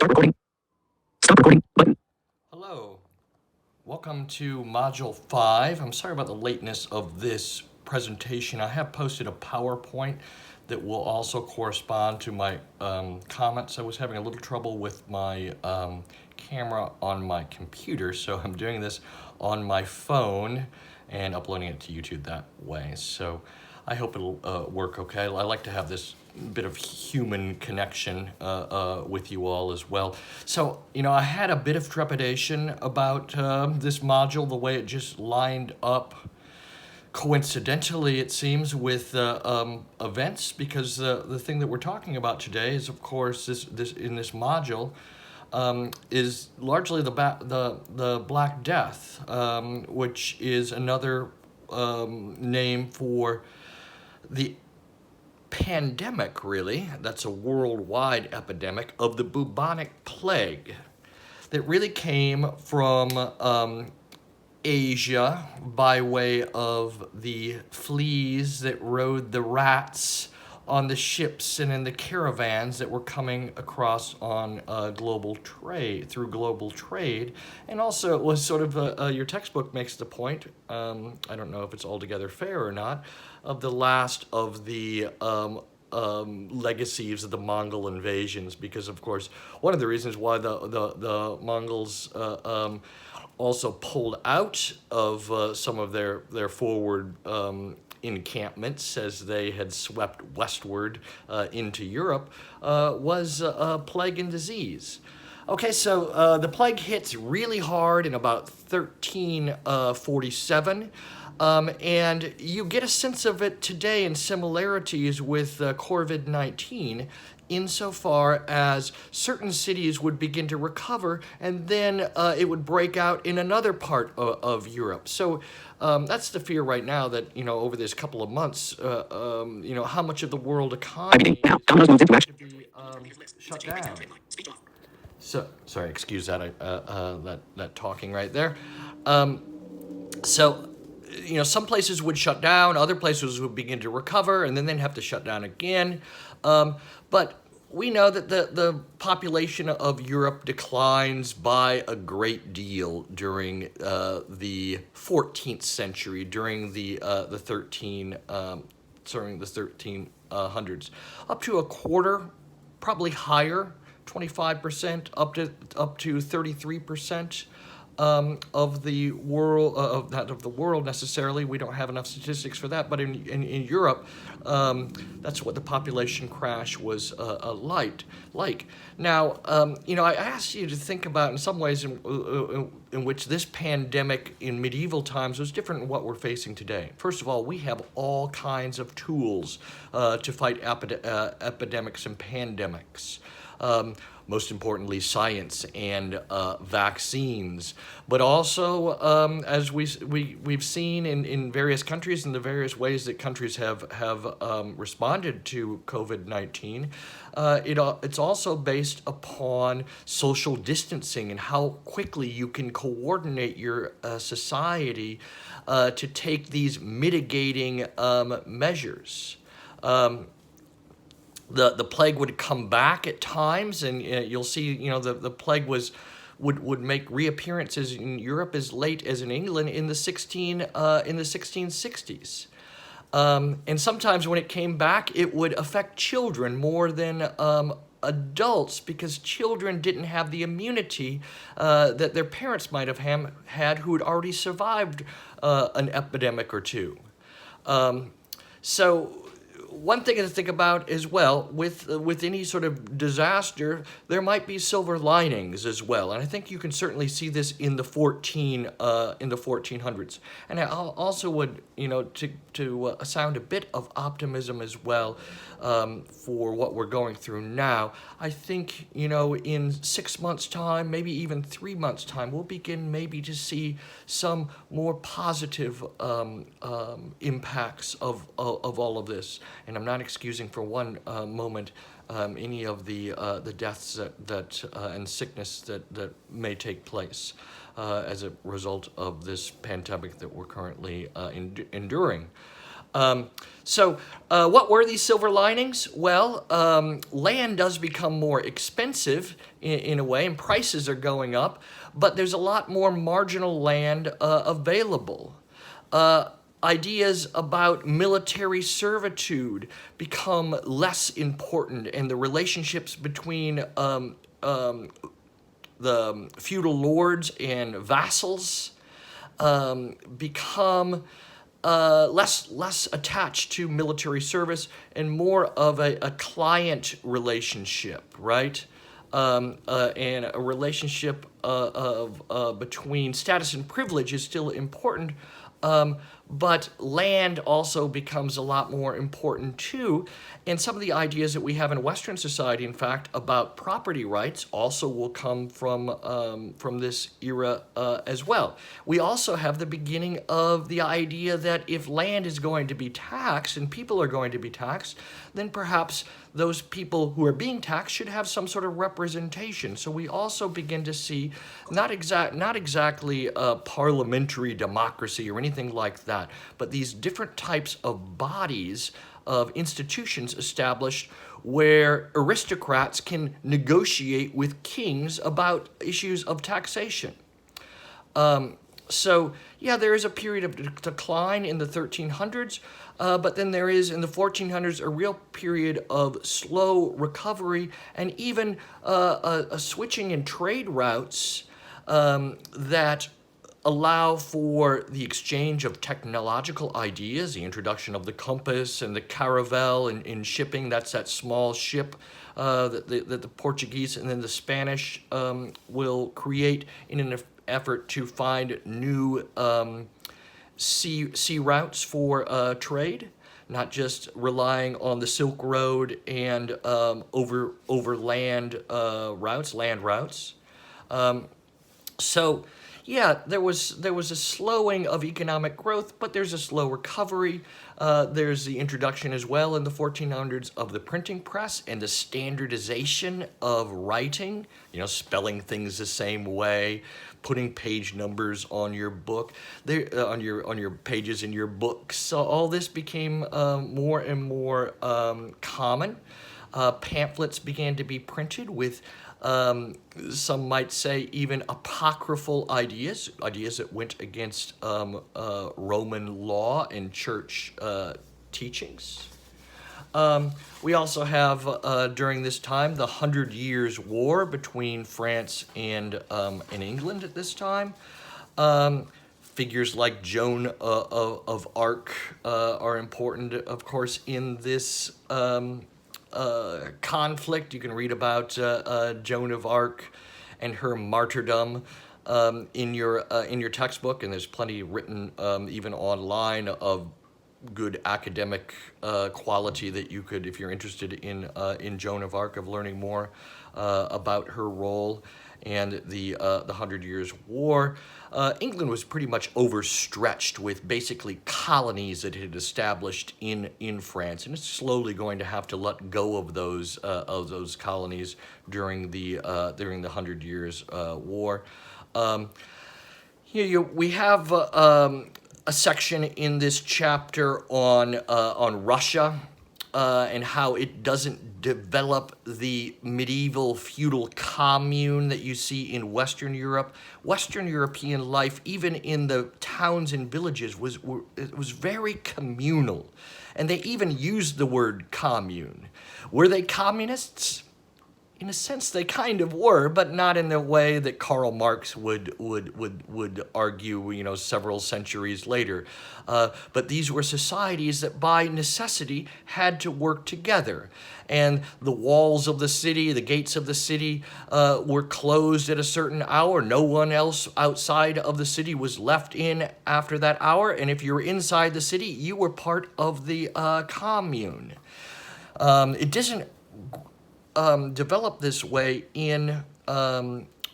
Start recording. Stop recording button. Hello, welcome to Module 5. I'm sorry about the lateness of this presentation. I have posted a PowerPoint that will also correspond to my comments. I was having a little trouble with my camera on my computer, so I'm doing this on my phone and uploading it to YouTube that way. So I hope it'll work okay. I like to have this bit of human connection with you all as well. So, I had a bit of trepidation about this module, the way it just lined up coincidentally, it seems, with events, because the thing that we're talking about today is, of course, this in this module is largely the Black Death, which is another name for the pandemic, really. That's a worldwide epidemic of the bubonic plague that really came from Asia by way of the fleas that rode the rats on the ships and in the caravans that were coming across on global trade, through global trade. And also it was sort of, your textbook makes the point, I don't know if it's altogether fair or not, of the last of the legacies of the Mongol invasions, because of course one of the reasons why the Mongols also pulled out of some of their forward encampments as they had swept westward into Europe was plague and disease. Okay, so the plague hits really hard in about 1347. And you get a sense of it today in similarities with COVID-19, insofar as certain cities would begin to recover and then it would break out in another part of Europe. So that's the fear right now that, over this couple of months, how much of the world economy Now, is Domino's moved into going action. to be shut down. So, sorry, excuse that, that talking right there. So, some places would shut down, other places would begin to recover, and then they'd have to shut down again. But we know that the population of Europe declines by a great deal during the 14th century, during the 1300s, up to a quarter, probably higher, 25%, up to 33%. Of the world, not of the world necessarily. We don't have enough statistics for that, but in Europe, that's what the population crash was like. Now, I asked you to think about, in some ways, in which this pandemic in medieval times was different than what we're facing today. First of all, we have all kinds of tools to fight epidemics and pandemics. Most importantly, science and vaccines, but also as we've seen in various countries and the various ways that countries have responded to COVID-19. It's also based upon social distancing and how quickly you can coordinate your society to take these mitigating measures. The plague would come back at times, and you'll see, the plague would make reappearances in Europe as late as in England in the 1660s. And sometimes when it came back, it would affect children more than adults, because children didn't have the immunity that their parents might have had, who had already survived an epidemic or two. So one thing to think about as well, with any sort of disaster, there might be silver linings as well, and I think you can certainly see this in the 1400s. And I also would, to sound a bit of optimism as well for what we're going through now. I think, in 6 months' time, maybe even 3 months' time, we'll begin maybe to see some more positive impacts of all of this. And I'm not excusing for one moment any of the deaths that and sickness that may take place as a result of this pandemic that we're currently enduring. What were these silver linings? Well, land does become more expensive in a way, and prices are going up, but there's a lot more marginal land available. Ideas about military servitude become less important, and the relationships between the feudal lords and vassals become less attached to military service and more of a client relationship, right? And a relationship between status and privilege is still important, but land also becomes a lot more important too. And some of the ideas that we have in Western society, in fact, about property rights also will come from this era as well. We also have the beginning of the idea that if land is going to be taxed and people are going to be taxed, then perhaps those people who are being taxed should have some sort of representation. So we also begin to see not exactly parliamentary democracy or anything like that, but these different types of bodies of institutions established where aristocrats can negotiate with kings about issues of taxation. There is a period of decline in the 1300s, but then there is, in the 1400s, a real period of slow recovery and even a switching in trade routes that allow for the exchange of technological ideas, the introduction of the compass and the caravel in shipping. That's that small ship that the Portuguese and then the Spanish will create in an effort to find new sea routes for trade, not just relying on the Silk Road and overland land routes. There was a slowing of economic growth, but there's a slow recovery. There's the introduction as well in the 1400s of the printing press and the standardization of writing, spelling things the same way, putting page numbers on your book, on your pages in your books. So all this became more and more common. Pamphlets began to be printed with some might say even apocryphal ideas that went against Roman law and church teachings. We also have, during this time, the 100 Years' War between France and England at this time. Figures like Joan of Arc are important, of course, in this conflict. You can read about Joan of Arc and her martyrdom in your textbook, and there's plenty written even online of good academic quality that you could, if you're interested in Joan of Arc, of learning more about her role and the 100 Years' War. England was pretty much overstretched with basically colonies that it had established in France, and it's slowly going to have to let go of those colonies during the 100 Years' War. We have a section in this chapter on Russia and how it doesn't develop the medieval feudal commune that you see in Western Europe. Western European life, even in the towns and villages, was very communal, and they even used the word commune. Were they communists? In a sense, they kind of were, but not in the way that Karl Marx would argue, several centuries later. But these were societies that, by necessity, had to work together. And the walls of the city, the gates of the city, were closed at a certain hour. No one else outside of the city was left in after that hour. And if you were inside the city, you were part of the commune. It doesn't developed this way in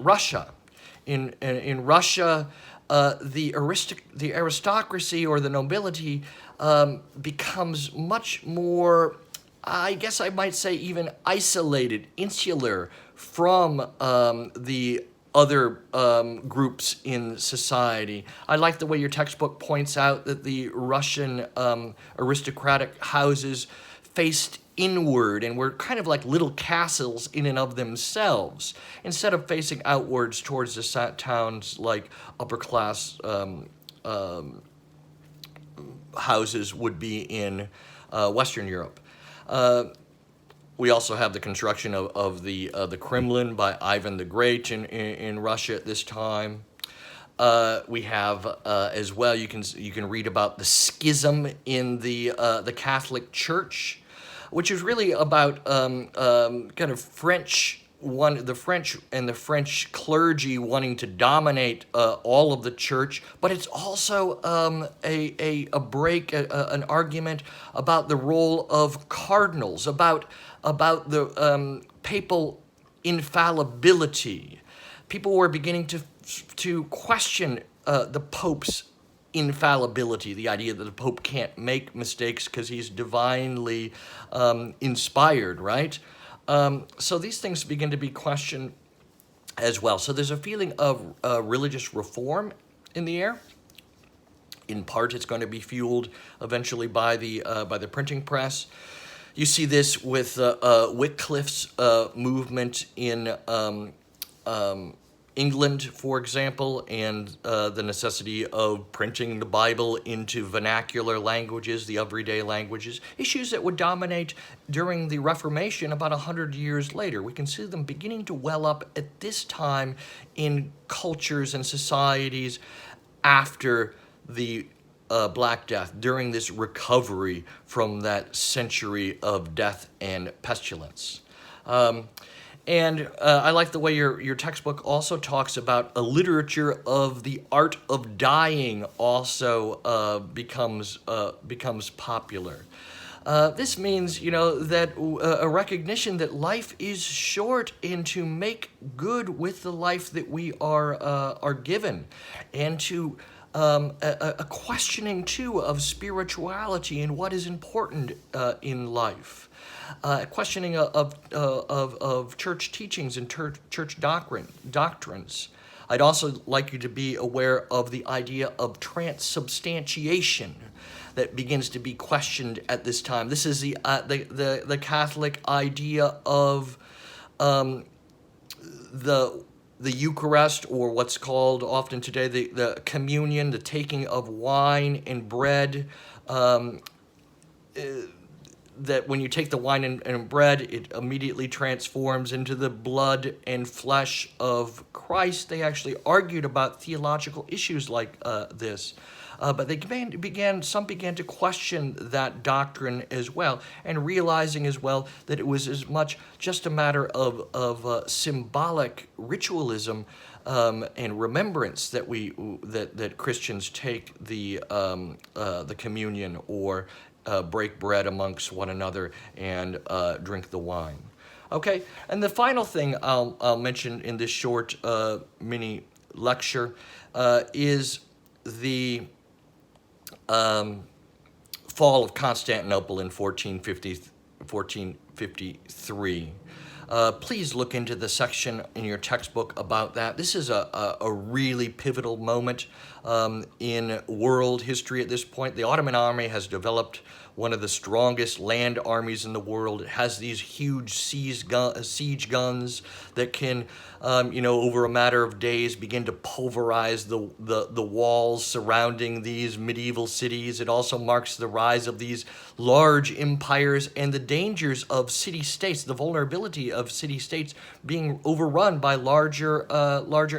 Russia. In Russia, the aristocracy or the nobility becomes much more, I guess I might say, even isolated, insular from the other groups in society. I like the way your textbook points out that the Russian aristocratic houses faced inward and were kind of like little castles in and of themselves, instead of facing outwards towards the towns like upper class houses would be in Western Europe. We also have the construction of the Kremlin by Ivan the Great in Russia at this time. We have as well. You can read about the schism in the Catholic Church, which is really about kind of the French and the French clergy wanting to dominate all of the church, but it's also an argument about the role of cardinals, about the papal infallibility. People were beginning to question the Pope's infallibility, the idea that the Pope can't make mistakes because he's divinely inspired, right? So these things begin to be questioned as well. So there's a feeling of religious reform in the air. In part, it's going to be fueled eventually by the printing press. You see this with Wycliffe's movement in England, for example, and the necessity of printing the Bible into vernacular languages, the everyday languages, issues that would dominate during the Reformation about 100 years later. We can see them beginning to well up at this time in cultures and societies after the Black Death, during this recovery from that century of death and pestilence. And I like the way your textbook also talks about a literature of the art of dying also becomes popular. This means, that a recognition that life is short, and to make good with the life that we are given, and to a questioning too of spirituality and what is important in life. Questioning of church teachings and church doctrines. I'd also like you to be aware of the idea of transubstantiation that begins to be questioned at this time. This is the Catholic idea of the Eucharist, or what's called often today the communion, the taking of wine and bread. That when you take the wine and bread, it immediately transforms into the blood and flesh of Christ. They actually argued about theological issues like this. But some began to question that doctrine as well, and realizing as well that it was as much just a matter of symbolic ritualism and remembrance that Christians take the communion, or break bread amongst one another and drink the wine. Okay, and the final thing I'll mention in this short mini lecture is the fall of Constantinople in 1453. Please look into the section in your textbook about that. This is a really pivotal moment in world history at this point. The Ottoman army has developed one of the strongest land armies in the world. It has these huge siege guns that can, over a matter of days, begin to pulverize the walls surrounding these medieval cities. It also marks the rise of these large empires and the dangers of city-states, the vulnerability of city-states being overrun by larger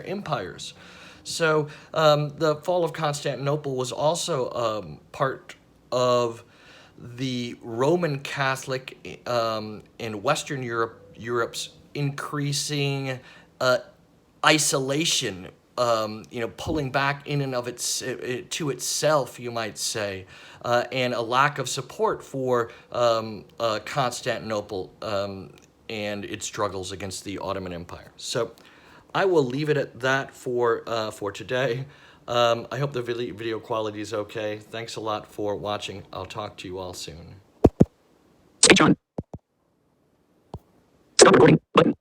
empires. So the fall of Constantinople was also part of the Roman Catholic in Western Europe's increasing isolation, pulling back in and of to itself, you might say, and a lack of support for Constantinople and its struggles against the Ottoman Empire. So I will leave it at that for today. I hope the video quality is okay. Thanks a lot for watching. I'll talk to you all soon. Speech on. Stop recording button.